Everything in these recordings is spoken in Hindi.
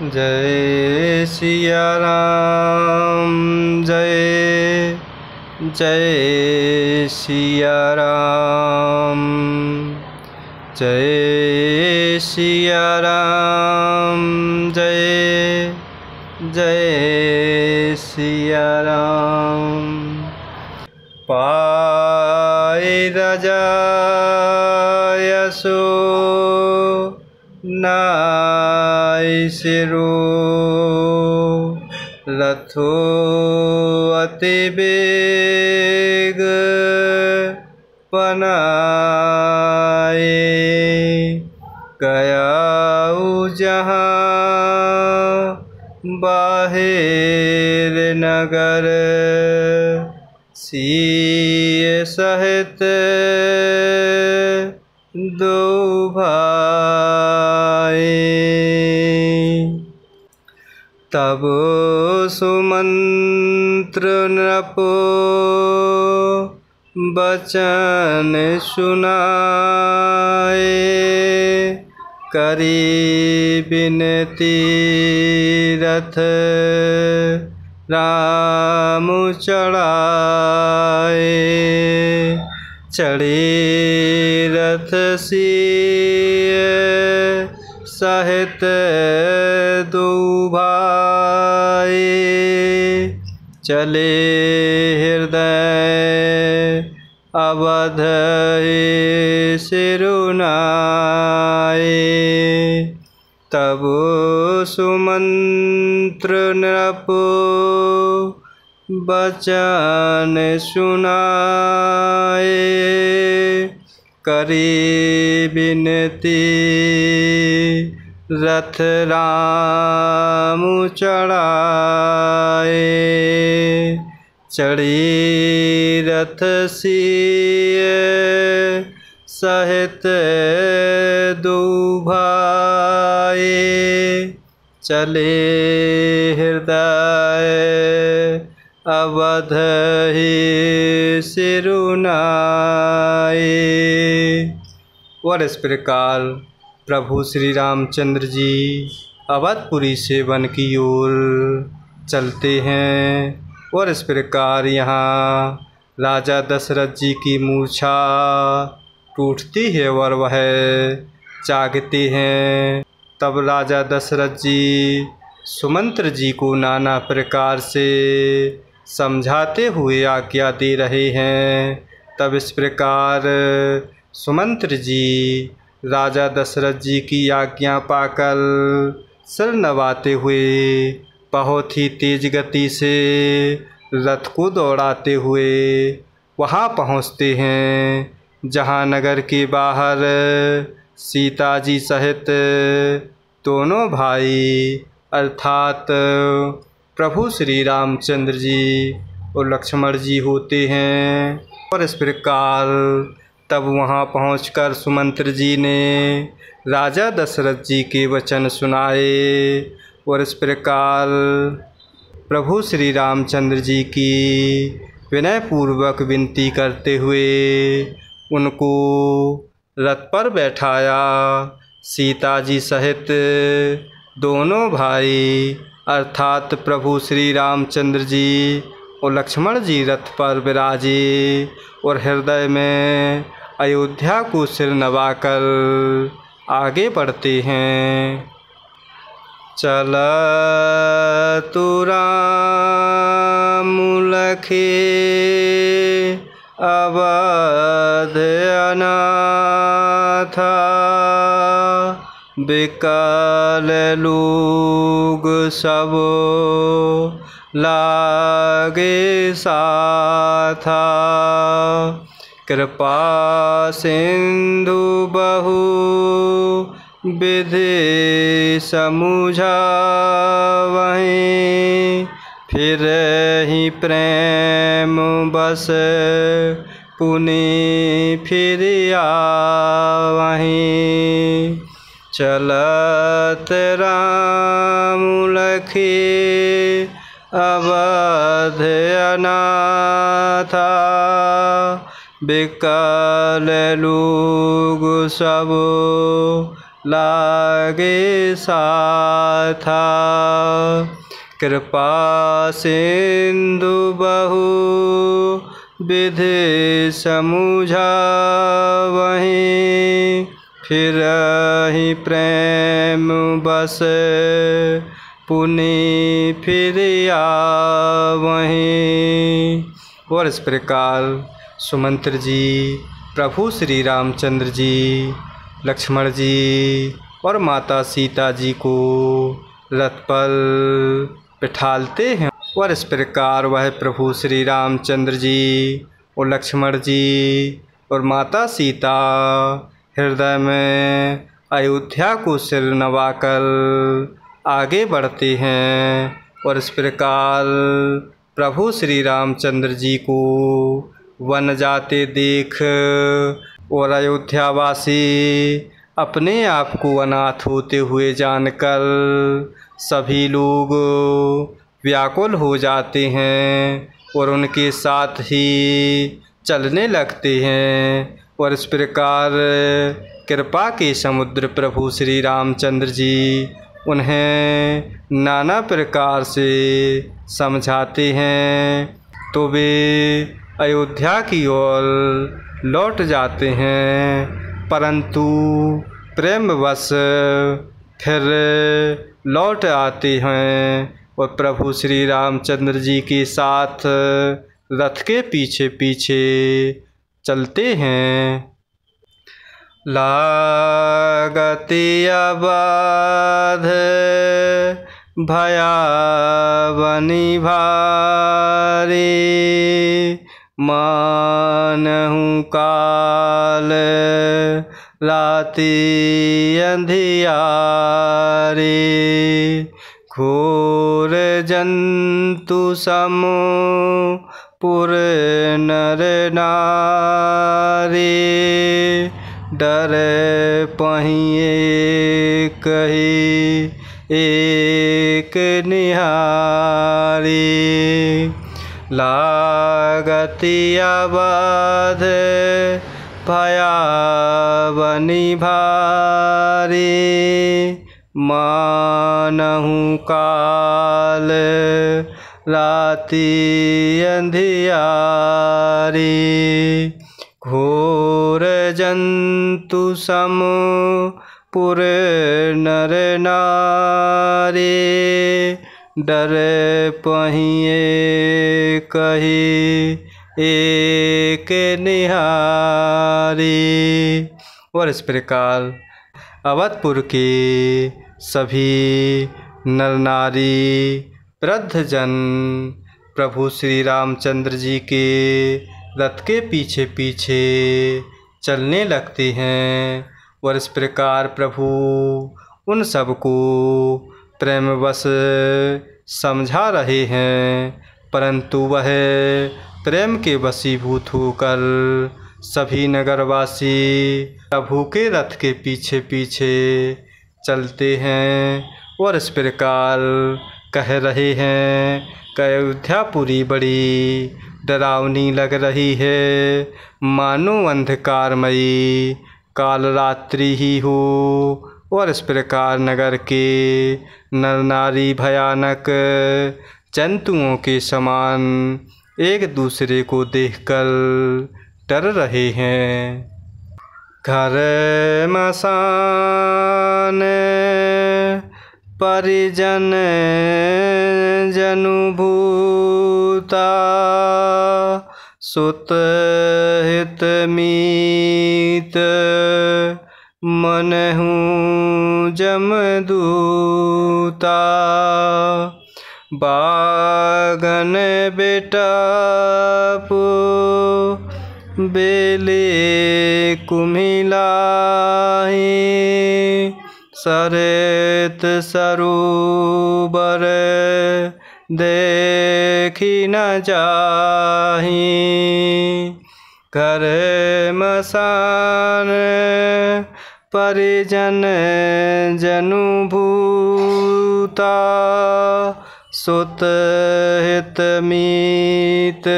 जय सिया राम, जय जय सिया राम, जय सिया राम, जय जय सिया राम। पाए राजा यशो नाई सिरो, रथो अति बेग पनाए, गया जहाँ बाहिर नगर, सिय सहित दो भाई। तब सुमंत्र नृप बचन सुनाए, करी बिनती रथ राम चढ़ाए, चढ़े रथ सिय सहित दो भाई, चले हृदय अवध सिरुनाए। तब सुमंत्र नृप बचन सुनाए, करी बिनती रथ राम चढ़ाए, चढ़ी रथ सिय सहित दो भाई, चले हृदय अवध सिरुनाए। और इस प्रकार प्रभु श्री रामचंद्र जी अवधपुरी से वन की ओर चलते हैं। और इस प्रकार यहाँ राजा दशरथ जी की मूर्छा टूटती है और वह जागते हैं। तब राजा दशरथ जी सुमंत्र जी को नाना प्रकार से समझाते हुए आज्ञा दे रहे हैं। तब इस प्रकार सुमंत्र जी राजा दशरथ जी की आज्ञा पाकर सिर नवाते हुए बहुत ही तेज गति से रथ को दौड़ाते हुए वहाँ पहुँचते हैं जहाँ नगर के बाहर सीता जी सहित दोनों भाई अर्थात प्रभु श्री रामचंद्र जी और लक्ष्मण जी होते हैं। और इस प्रकार तब वहाँ पहुंचकर सुमंत्र जी ने राजा दशरथ जी के वचन सुनाए। और इस प्रकार प्रभु श्री रामचंद्र जी की विनयपूर्वक विनती करते हुए उनको रथ पर बैठाया। सीता जी सहित दोनों भाई अर्थात प्रभु श्री रामचंद्र जी और लक्ष्मण जी रथ पर विराजे और हृदय में अयोध्या को सिर नवाकर आगे बढ़ते हैं। चलतु राम लखे अवध अनाथा, बिकल लोग सब लागे साथा, कृपा सिंधु बहु विधि समुझावहीं, फिर ही प्रेम बस पुनि फिर आवहीं। चलत राम लखे अवध अनाथा, बिकल लोग सब लागे साथा। कृपा सिंधु बहु विधि समुझावहीं, फिरहि प्रेम बस पुनि फिर आवहीं। और इस प्रकार सुमंत्र जी प्रभु श्री रामचंद्र जी, लक्ष्मण जी और माता सीता जी को रथ पर बिठालते हैं। और इस प्रकार वह प्रभु श्री रामचंद्र जी और लक्ष्मण जी और माता सीता हृदय में अयोध्या को सिर नवाकर आगे बढ़ते हैं। और इस प्रकार प्रभु श्री रामचंद्र जी को वन जाते देख और अयोध्यावासी अपने आप को अनाथ होते हुए जानकर सभी लोग व्याकुल हो जाते हैं और उनके साथ ही चलने लगते हैं। और इस प्रकार कृपा के समुद्र प्रभु श्री रामचंद्र जी उन्हें नाना प्रकार से समझाते हैं, तो वे अयोध्या की ओर लौट जाते हैं। परंतु प्रेमवश फिर लौट आते हैं और प्रभु श्री रामचंद्र जी के साथ रथ के पीछे पीछे चलते हैं। लागति अबाध भयावनि भारी, मानहु काल राति अंधियारी। घोर जंतु सम पुर नर नारी, डर पहिए कही एक निहारी। लागति अबाध भयावनि भारी, मानहु काल राति अंधियारी। घोर जंतु सम पुर नर नारी, डर पहिए कही एक निहारी। और इस प्रकार अवधपुर के सभी नर नारी वृद्धजन प्रभु श्री रामचंद्र जी के रथ के पीछे पीछे चलने लगते हैं। और इस प्रकार प्रभु उन सबको प्रेमवश समझा रहे हैं, परंतु वह प्रेम के वशीभूत होकर सभी नगरवासी प्रभु के रथ के पीछे पीछे चलते हैं। और इस प्रकार कह रहे हैं कि अयोध्यापुरी बड़ी डरावनी लग रही है, मानो अंधकारमयी काल रात्रि ही हो। और इस प्रकार नगर के नर नारी भयानक जंतुओं के समान एक दूसरे को देखकर डर रहे हैं। घर मसान परिजन जनुभूता, सुत हित मीत मनहु जमदूता। बागन बेटापु बेले कुमिलाही, सरेत सरोवर देखी न जाही। घर मसान परिजन जनुभूता, सुत हित मीत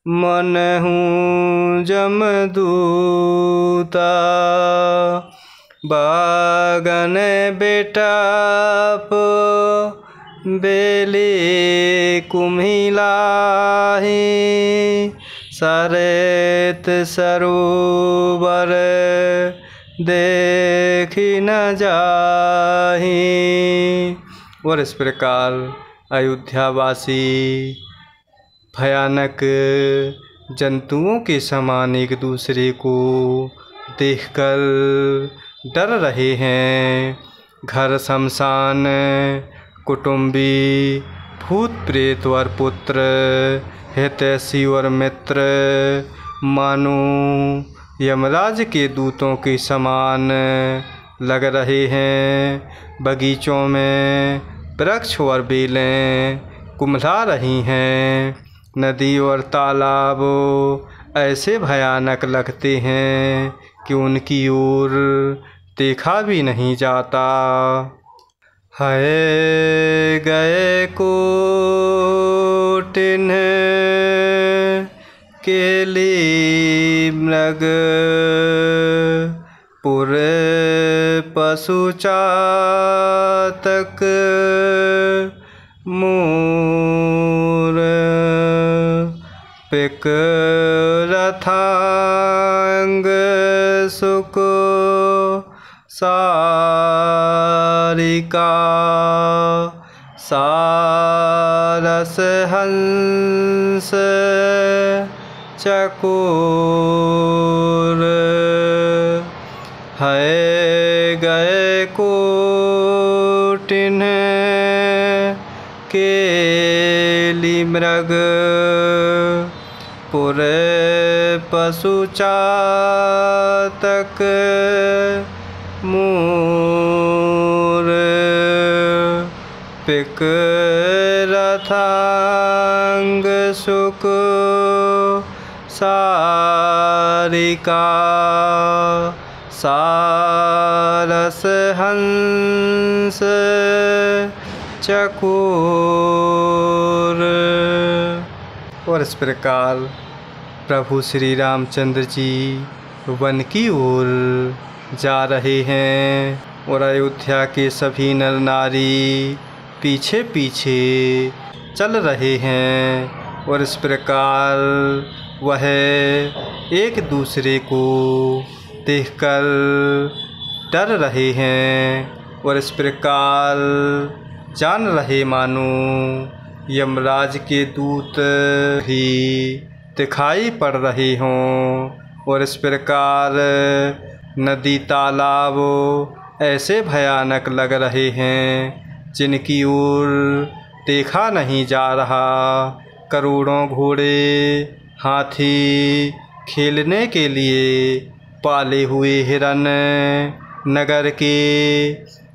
मनहु जमदूता। बागन बेटाप बेली कुम्हिलाही सरेत सरोवर देखी न जाही। और इस प्रकार अयोध्यावासी भयानक जंतुओं के समान एक दूसरे को देखकर डर रहे हैं। घर शमशान कुटुंबी भूत प्रेत और पुत्र हितैषी और मित्र मानो यमराज के दूतों के समान लग रहे हैं। बगीचों में वृक्ष और बेलें कुम्हला रही हैं। नदी और तालाब ऐसे भयानक लगते हैं कि उनकी ओर देखा भी नहीं जाता। है गए कोटिन केली मृग पुरे पशु चातक मूर पिक रथांग सुक सारिका सारस हंस चकोर है गए कोटिन केली मृग पुरे पशु चातक मूर पिक रथांग सुक सारिका सारस हंस चकोर। और इस प्रकार प्रभु श्री रामचंद्र जी वन की ओर जा रहे हैं और अयोध्या के सभी नर नारी पीछे पीछे चल रहे हैं। और इस प्रकार वह एक दूसरे को देखकर डर रहे हैं और इस प्रकार जान रहे मानो यमराज के दूत ही दिखाई पड़ रहे हों। और इस प्रकार नदी तालाब ऐसे भयानक लग रहे हैं जिनकी ओर देखा नहीं जा रहा। करोड़ों घोड़े हाथी खेलने के लिए पाले हुए हिरन नगर के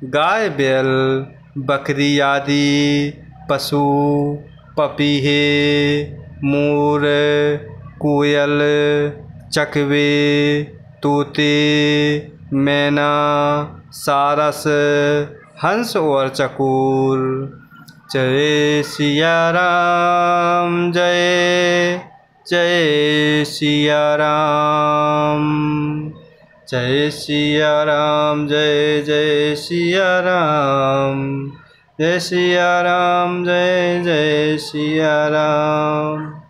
गाय बैल बकरी आदि पशु पपीहे मोर कोयल चकवे तोते मैना सारस हंस और चकोर। जय सिया राम जय जय सिया राम जय सिया राम जय जय सिया राम जय सिया राम जय जय सिया राम।